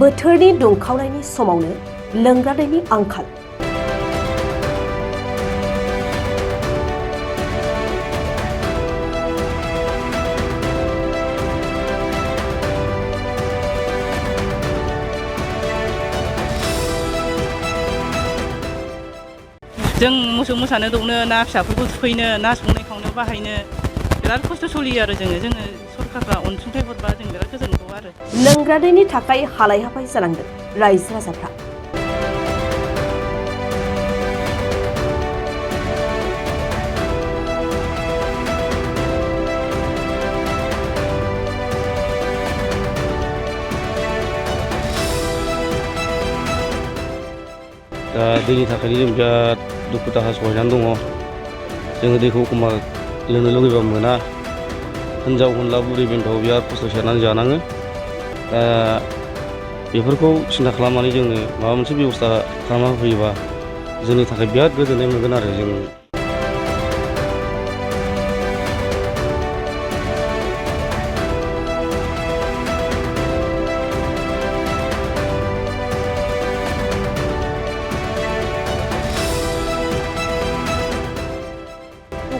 बोथोरनि दुंखावनायनि समावनो लोंग्रा दैनि आंखाल। जों मोसौ मोसानो दौनो ना फिसाफोरखौ थुखैनो ना संनाय खावनायाव बाहायनो बिराद खस्थ' सोलियो आरो जोङो सरकारफ्रा अनसुंथाइ हरबा जों बिराद गोजोनगौ आरो। लोंग्रा दैनि थाखाय हालाय हाफाय जानांदों रायजो राजाफ्रा। दा दैनि थाखायनो जों बिराद दुखु दाहा सहायनानै दङ। जोङो दैखौ एखमबा लोंनो लुगैबा मोना। हिनजाव हनला बुरै बेन्थ' बिराद खस्थ' सेरनानै जानाङो। दा बेफोरखौ सिन्था खालामनानै जोंनो माबा मोनसे बेबस्था खालामना होफैयोबा जोंनि थाखाय बिराद गोजोननाय मोनगोन आरो जों।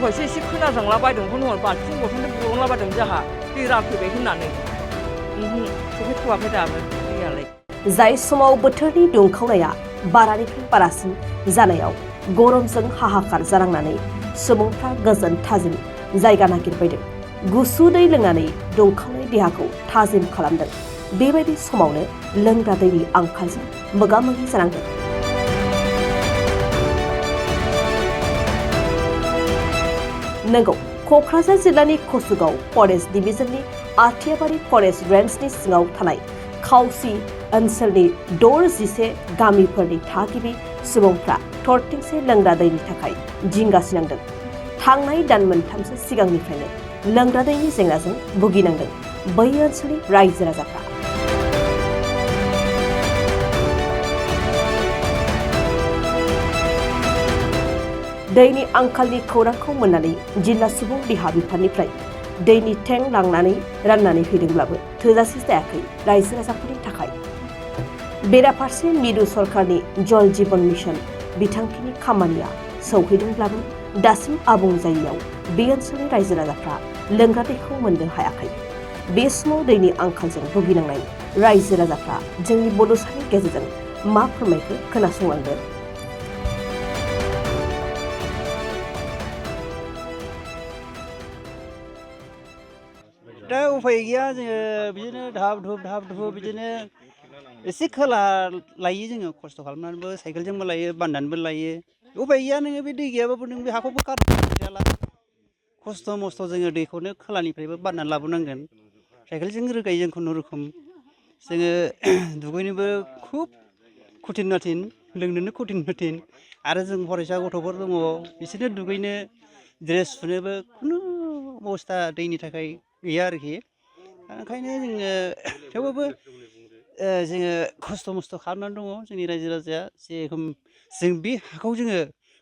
दहायसो एसे खोनाजांलाबायदों हनै बाल्थिं बथलजों गलांलाबायदों जोंहा दै रानफैबाय होननानै सफैथ'वाखै दाबो दैयालाय। जाय समाव बोथोरनि दुंखावनाया बारानिफ्राय बारासिन जानायाव गरमजों हाहाकार जानांनानै सुबुंफ्रा गोजोन थाजिम जायगा नागिरबायदों। गुसु दै लोंनानै दुंखावनाय देहाखौ थाजिम खालामदों। बेबायदि समावनो लोंग्रा दैनि आंखालजों मोगा मोगि जानांदों। नंगौ, क'क्राझार जिल्लानि कसुगाव फरेस्ट डिभिजननि आथियाबारि फरेस्ट रेन्जनि सिङाव थानाय खावसी ओनसोलनि 11 गामिफोरनि थागिबि सुबुंफ्रा थरथिंसे लोंग्रा दैनि थाखाय जिंगासिनांदों। थांनाय दान मोनथामसो सिगांनिफ्रायनो लोंग्रा दैनि जेंनाजों भुगिनांदों बै ओनसोलनि रायजो राजाफ्रा। दैनि आंखालनि खौरांखौ मोननानै जिल्ला सुबुं देहा बिफाननिफ्राय दैनि टेंक लांनानै राननानै हैदोंब्लाबो थोजासे जायाखै रायजो राजाफोरनि थाखाय। बेराफारसे मिरु सरकारनि जल जीवन मिशन बिथांखिनि खामानिया सौहैदोंब्लाबो दासिम आबुं जायैयाव बे ओनसोलनि रायजो राजाफ्रा लोंग्रा दैखौ मोननो हायाखै। बे समाव दैनि आंखालजों भुगिनांनाय रायजो राजाफ्रा जोंनि बड'सानि गेजेरजों मा फोरमायखो खोनासंलांदो। दा उफाय गैया, जोङो बिदिनो धाब धुब बिदिनो एसे खोला लायो जोङो खस्थ' खालामनानैबो, साइकेलजोंबो लायो, बाननानैबो लायो। उफाय गैया, नोङो बे दै गैयाबाबो नों बे हाखौबो गारला। खस्थ' मस्थ' जोङो दैखौनो खोलानिफ्रायबो बाननानै लाबोनांगोन। साइकेलजों रोगायो जों खुनुरुखुम। जोङो दुगैनोबो खुब कठिन नाथिन, लोंनोनो कठिन आरो जों फरायसा गथ'फोर दङ, बिसोरनो दुगैनो ड्रेस सुनोबो खुनु अबस्था दैनि थाखाय गैया आरोखि। ओंखायनो जोङो थेवबाबो जोङो खस्थ' मस्थ' खालामनानै दङ जोंनि रायजो राजाया। जेरखम जों बे हाखौ जोङो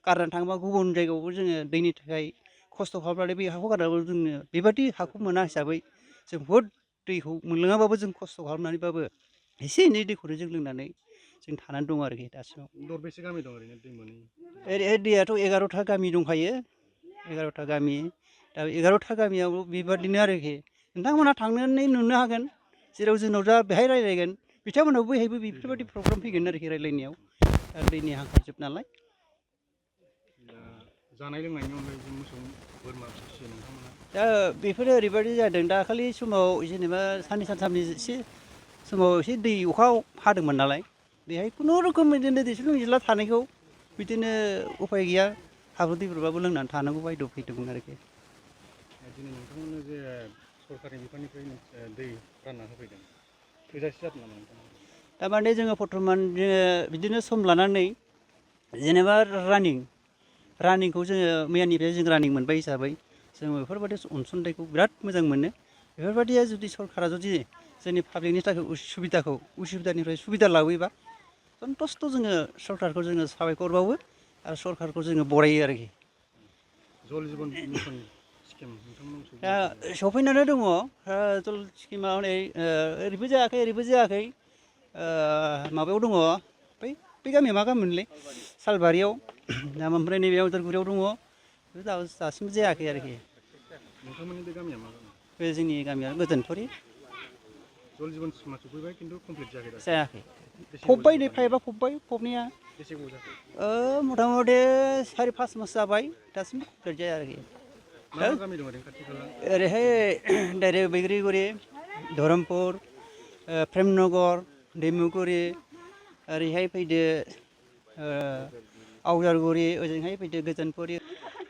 गारनानै थाङोबा गुबुन जायगायावबो जोङो दैनि थाखाय खस्थ' खालामनानै बे हाखौ गारनांगौ। जोंनो बेबादि हाखौ मोना हिसाबै जों बहुद दैखौ मोनलोङाबाबो जों खस्थ' खालामनानैबाबो एसे एनै दैखौनो जों लोंनानै जों थानानै दं आरोखि दासिमाव। दरबेसे गामि दं ओरैनो दै मोनै? ओरैहाय दैयाथ' 11था गामि दंखायो, 11था गामि। दा 11था गामियाव बेबादिनो आरोखि। नोंथांमोनहा थांनानै नुनो हागोन, जेराव जोंनाव दा बेहाय रायज्लायगोन, बिथांमोनाबो बैहायबो बेफोरबायदि प्रब्लेम फैगोन आरोखि रायज्लायनायाव। दा दैनि आंखालजोब नालाय। जानाय लोंनायनि अनगायै मोसौ बोरमा फिसियो नोंथांमोना? दा बेफोरो ओरैबायदि जादों, दाखालि समाव जेनेबा साननै सानथामनि समाव एसे दै अखा हादोंमोन नालाय, बेहाय खुनुरुखुम बिदिनो दैस्लुं निज्ला थानायखौ बिदिनो उफाय गैया, हाब्रु दैब्रुबाबो लोंनानै थानांगौ बायद' फैदोंमोन आरोखि। दिनै नोंथांमोननो जे सरकारि बिफाननिफ्राय दै रानना होफैदों, थोजासे जादों नामा नोंथां? थारमाने जोङो बर्थमान बिदिनो सम लानानै जेनेबा रानिंखौ जोङो मैयानिफ्राय जों रानिं मोनबाय हिसाबै जों बेफोरबायदि अनसुंथाइखौ बिराद मोजां मोनो। बेफोरबायदिया जुदि सरकारा जुदि जोंनि पाब्लिकनि थाखाय उसुबिदानिफ्राय सुबिदा लाबोयोबा सन्तुस्ट' जोङो सरकारखौ जोङो साबायखर बावो आरो सरकारखौ जोङो बरायो आरोखि। जल जीवन मिशन स्किम नोंथांमोनाव दा सफैनानै दङ। जल स्किमा हनै ओरैबो जायाखै ओरैबो जायाखै। माबायाव दङ बै गामिया मा गामिमोनलै सालबारियाव दा ओमफ्राय नैबे उदालगुरियाव दङ दासिमबो जायाखै आरोखि नोंथांमोननि बे गामिया मा गामि बे जोंनि गामिया गोजोनथरि जल जीवन स्किमा सफैबाय खिन्थु कमप्लिट जायाखै फबबाय नै पाइपआ फबनाया बेसे गोबाव जाखो मथा मथि 4-5 मास जाबाय दासिमबो कमप्लिट जाया आरोखि मा गामि दं ओरैनो खाथि खाला ओरैहाय डाइरेक्ट बैग्रिगुरि धरमपुर प्रेमनगर दैमुगुरि ओरैहाय फैदो आवजारगुरि ओजोंहाय फैदो गोजोनपुरि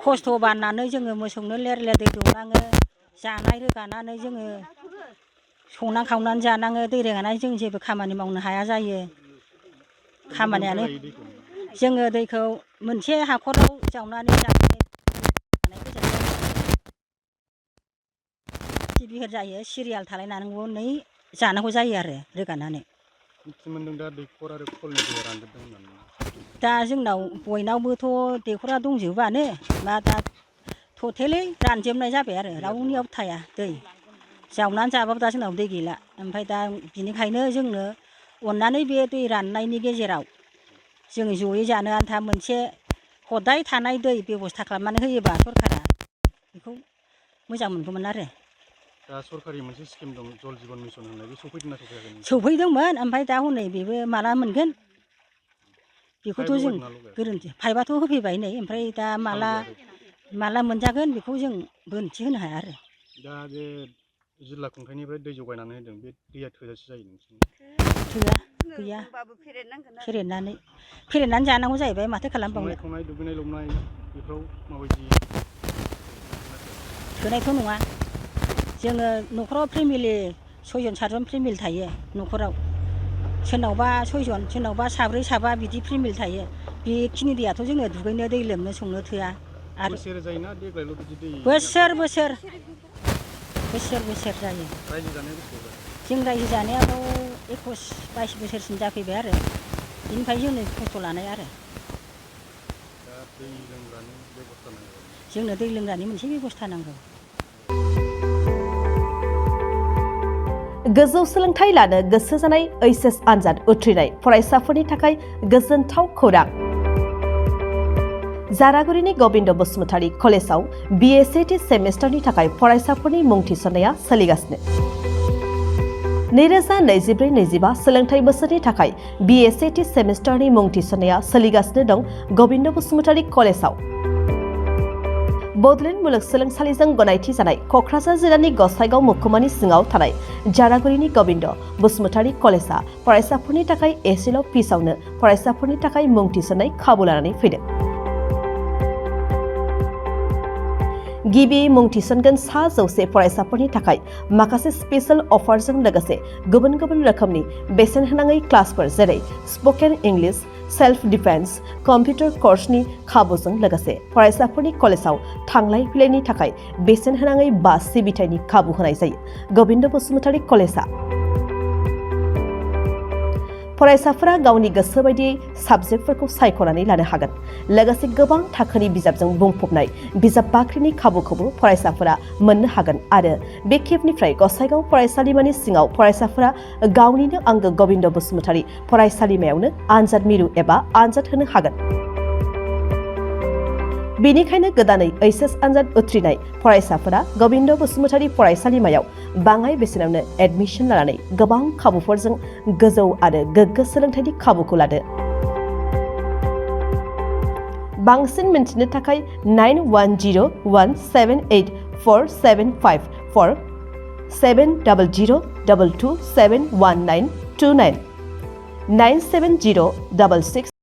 खस्थ' बाननानै जोङो मोसौनो लेर लेर दै दौनाङो जानाय रोगानानै जोङो संनानै खावनानै जानाङो दै रोगानानै जों जेबो खामानि मावनो हाया जायो खामानियानो जोङो दैखौ मोनसे हाखराव जावनानै बिहिर जायो सिरियाल थालायनानै जानांगौ जायो आरो रोगानानै मोनदों दा दैखर आरो खलनि दैया रानजोबदों होननानै दा जोंनाव बयनावबोथ' दैखरा दंजोबानो मा दा टटेलै रानजोबनाय जाबाय आरो रावनियावबो थाया दै जावनानै जाबाबो दा जोंनाव दै गैला ओमफ्राय दा बिनिखायनो जोंनो अननानै बे दै राननायनि गेजेराव जों जयै जानो आन्था मोनसे हदाय थानाय दै बेब'स्था खालामनानै होयोबा सरकारा बेखौ मोजां मोनगौमोन आरो दा सरकारि मोनसे स्किम दं जल जीवन मिशन होननाय बे सफैदोंना सफैयाखै सफैदोंमोन ओमफ्राय दा हनै बेबो माला मोनगोन बेखौथ' जों गोरोन्थि पाइपआथ' होफैबाय नै ओमफ्राय दा माला मोनजागोन बेखौ जों गोरोन्थि होनो हाया आरो दा बे जिल्ला खुंथायनिफ्राय दै जगायनानै होदों बे दैया थोजासे जायो नोंसिनि थोआ गैया फेरेदनानै जानांगौ जाहैबाय माथो खालामबावनो संनाय खावनाय दुगैनाय लोबनाय बेफोराव माबायदि थोनायथ' नङा जोङो न'खराव फेमिलि 6-7 फेमिलि थायो न'खराव सोरनावबा 6 सोरनावबा 7 बिदि फेमिलि थायो बेखिनि दैयाथ' जोङो दुगैनो दै लोंनो संनो थोआ आरो बोसोर जायोना देग्लायल' बिदि दै बोसोर जायो रायजो जानाया बेसे जों रायजो जानायाव 21-22 बोसोरसिम जाफैबाय आरो बिनिफ्राय जोंनो खस्थ' लानाय आरो दा दै लोंग्रानि बेब'स्था नांगौ जोंनो दै लोंग्रानि मोनसे बेब'स्था नांगौ गोजौ सोलोंथाइ लानो गोसो जानाय HS आनजाद उथ्रिनाय फरायसाफोरनि थाखाय गोजोनथाव खौरां जारागुरिनि गबिन्द बसुमतारी कलेजाव BSAT सेमेस्टारनि थाखाय फरायसाफोरनि मुं थिसननाया सोलिगासिनो 2024-25 सोलोंथाइ बोसोरनि थाखाय BSAT सेमेस्टारनि मुं थिसननाया सोलिगासिनो दं गबिन्द बसुमतारी कलेजाव बडलेण्ड मुलुगसोलोंसालिजों गनायथि जानाय क'क्राझार जिल्लानि गसाइगाव महकुमानि सिङाव थानाय जारागुरिनि गबिन्द बसुमतारी कलेजा फरायसाफोरनि थाखाय एसेल' फिसावनो फरायसाफोरनि थाखाय मुं थिसननाय खाबु लानानै फैदों गिबि मुं थिसनगोन 100 फरायसाफोरनि थाखाय माखासे स्पेशल अफारजों लोगोसे गुबुन गुबुन रोखोमनि बेसेन होनाङै क्लासफोर जेरै spoken English self defence computer कर्सनि खाबुजों लोगोसे फरायसाफोरनि कलेजाव थांलाय फैलायनि थाखाय बेसेन होनाङै बास सिबिथायनि खाबु होनाय जायो गबिन्द बसुमतारी कलेजा फरायसाफोरा गावनि गोसो बायदियै साबजेक्टफोरखौ सायख'नानै लानो हागोन लोगोसे गोबां थाखोनि बिजाबजों बुंफबनाय बिजाब बाख्रिनि खाबुखौबो फरायसाफोरा मोननो हागोन आरो बे खेबनिफ्राय गसाइगाव फरायसालिमानि सिङाव फरायसाफोरा गावनिनो आंगो गबिन्द बसुमतारी फरायसालिमायावनो आनजाद मिरु एबा आनजाद होनो हागोन बेनिखायनो गोदानै HS आनजाद उथ्रिनाय फरायसाफोरा गबिन्द बसुमतारी फरायसालिमायाव बाङाय बेसेनावनो एडमिशन लानानै गोबां खाबुफोरजों गोजौ आरो गोग्गो सोलोंथाइनि खाबुखौ लादो बांसिन मिन्थिनो थाखाय 9101784754 7002271929 97066